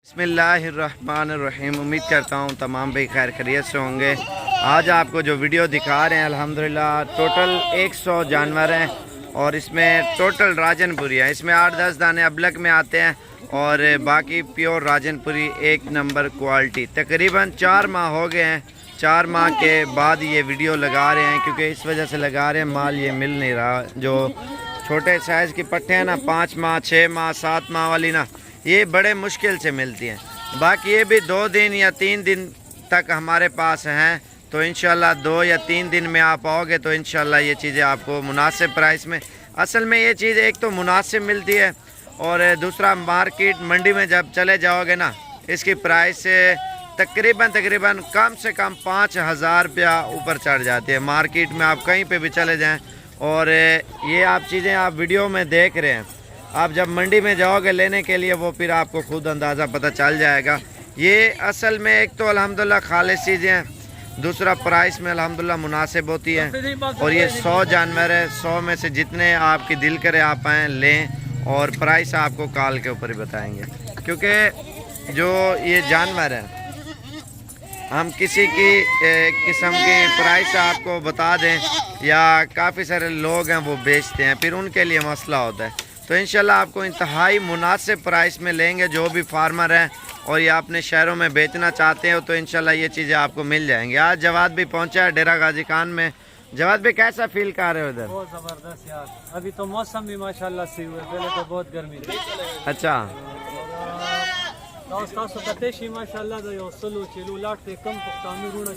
बिस्मिल्लाहिर्रहमानिर्रहीम। उम्मीद करता हूँ तमाम भाई खैर खैरियत से होंगे। आज आपको जो वीडियो दिखा रहे हैं अल्हम्दुलिल्लाह टोटल 100 जानवर हैं और इसमें टोटल राजनपुरी है। इसमें 8-10 दाने अबलक में आते हैं और बाकी प्योर राजनपुरी एक नंबर क्वालिटी। तकरीबन 4 माह हो गए हैं। 4 माह के बाद ये वीडियो लगा रहे हैं क्योंकि इस वजह से लगा रहे हैं माल ये मिल नहीं रहा। जो छोटे साइज़ की पट्टे हैं ना 5 माह 6 माह 7 माह वाली ना ये बड़े मुश्किल से मिलती हैं। बाकी ये भी 2 दिन या 3 दिन तक हमारे पास हैं तो इंशाल्लाह 2 या 3 दिन में आप आओगे तो इंशाल्लाह ये चीज़ें आपको मुनासिब प्राइस में। असल में ये चीज़ एक तो मुनासिब मिलती है और दूसरा मार्केट मंडी में जब चले जाओगे ना इसकी प्राइस तकरीबन कम से कम 5,000 रुपया ऊपर चढ़ जाती है। मार्केट में आप कहीं पे भी चले जाएं और ये आप चीज़ें आप वीडियो में देख रहे हैं, आप जब मंडी में जाओगे लेने के लिए वो फिर आपको खुद अंदाज़ा पता चल जाएगा। ये असल में एक तो अल्हम्दुलिल्लाह खालिस चीज़ें हैं, दूसरा प्राइस में अल्हम्दुलिल्लाह मुनासिब होती है और ये 100 जानवर है। 100 में से जितने आपकी दिल करे आप आएँ लें और प्राइस आपको कॉल के ऊपर ही बताएंगे क्योंकि जो ये जानवर है हम किसी की किस्म की प्राइस आपको बता दें या काफ़ी सारे लोग हैं वो बेचते हैं फिर उनके लिए मसला होता है। तो इंशाल्लाह आपको इंतहाई मुनासिब प्राइस में लेंगे। जो भी फार्मर हैं और ये अपने शहरों में बेचना चाहते हो तो इंशाल्लाह ये चीज़ें आपको मिल जाएंगी। आज जवाद भी पहुंचा है डेरा गाजी खान में। जवाद भी कैसा फील कर रहे हो इधर? बहुत ज़बरदस्त यार, अभी तो मौसम भी माशाल्लाह से हुआ, पहले तो बहुत गर्मी थी। अच्छा माशाल्लाह जो सलू चलू लाटते कम पुख्तानी रूना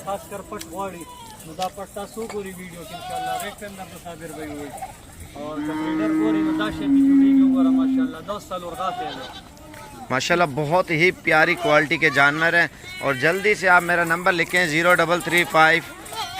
खास कर पटवाड़ी मुदा पट्टा सो पूरी वीडियो इंशाल्लाह रेट पे अंदर तस्वीर भाई हुई और कंप्यूटर पूरी मदाशे की जुड़ी जो पर माशाल्लाह 10 साल और गाते हैं माशाल्लाह बहुत ही प्यारी क्वालिटी के जानवर हैं। और जल्दी से आप मेरा नंबर लिखें 0335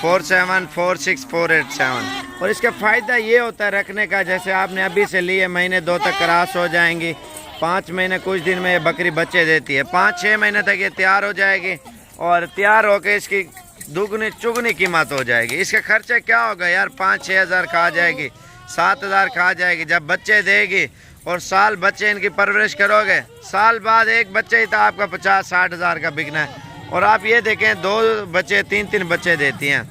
4746 और इसका फ़ायदा ये होता है रखने का, जैसे आपने अभी से लिए महीने 2 तक क्रॉस हो जाएंगी, 5 महीने कुछ दिन में ये बकरी बच्चे देती है, 5-6 महीने तक ये तैयार हो जाएगी और तैयार होकर इसकी दुगनी चुगनी कीमत हो जाएगी। इसके खर्चे क्या होगा यार 5-6 हज़ार खा जाएगी, 7 हज़ार खा जाएगी। जब बच्चे देगी और साल बच्चे इनकी परवरिश करोगे साल बाद एक बच्चे ही तो आपका 50-60 हज़ार का बिकना है। और आप ये देखें 2 बच्चे 3-3 बच्चे देती हैं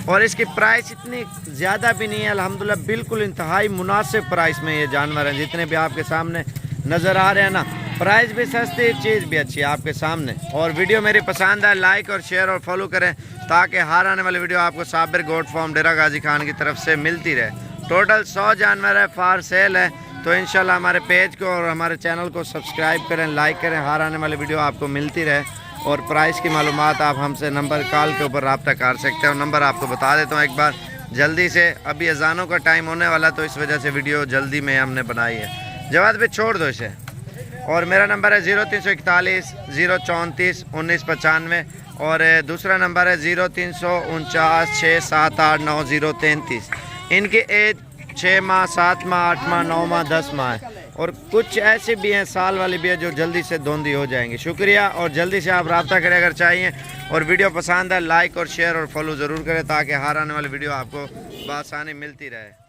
और इसकी प्राइस इतनी ज़्यादा भी नहीं है अल्हम्दुलिल्लाह, बिल्कुल इंतहाई मुनासिब प्राइस में ये जानवर हैं जितने भी आपके सामने नज़र आ रहे हैं ना। प्राइस भी सस्ती, चीज़ भी अच्छी है आपके सामने। और वीडियो मेरी पसंद है लाइक और शेयर और फॉलो करें ताकि हर आने वाली वीडियो आपको साबिर गोट फार्म डेरा गाजी खान की तरफ से मिलती रहे। टोटल 100 जानवर है, फार सेल है तो इंशाल्लाह हमारे पेज को और हमारे चैनल को सब्सक्राइब करें, लाइक करें, हर आने वाली वीडियो आपको मिलती रहे। और प्राइस की मालूमात आप हमसे नंबर कॉल के ऊपर रब्ता कर सकते हो। नंबर आपको बता देता हूँ एक बार जल्दी से, अभी अजानों का टाइम होने वाला तो इस वजह से वीडियो जल्दी में हमने बनाई है। जवाब भी छोड़ दो इसे। और मेरा नंबर है 0341 034 1995 और दूसरा नंबर है 0349 678 9033। इनकी एज 6 माह 7 माह 8 माह 9 माह 10 माह है और कुछ ऐसी भी हैं साल वाली भी है जो जल्दी से धोंधी हो जाएंगी। शुक्रिया और जल्दी से आप रब्ता करें अगर चाहिए। और वीडियो पसंद है लाइक और शेयर और फॉलो ज़रूर करें ताकि हर आने वाली वीडियो आपको बआसानी मिलती रहे।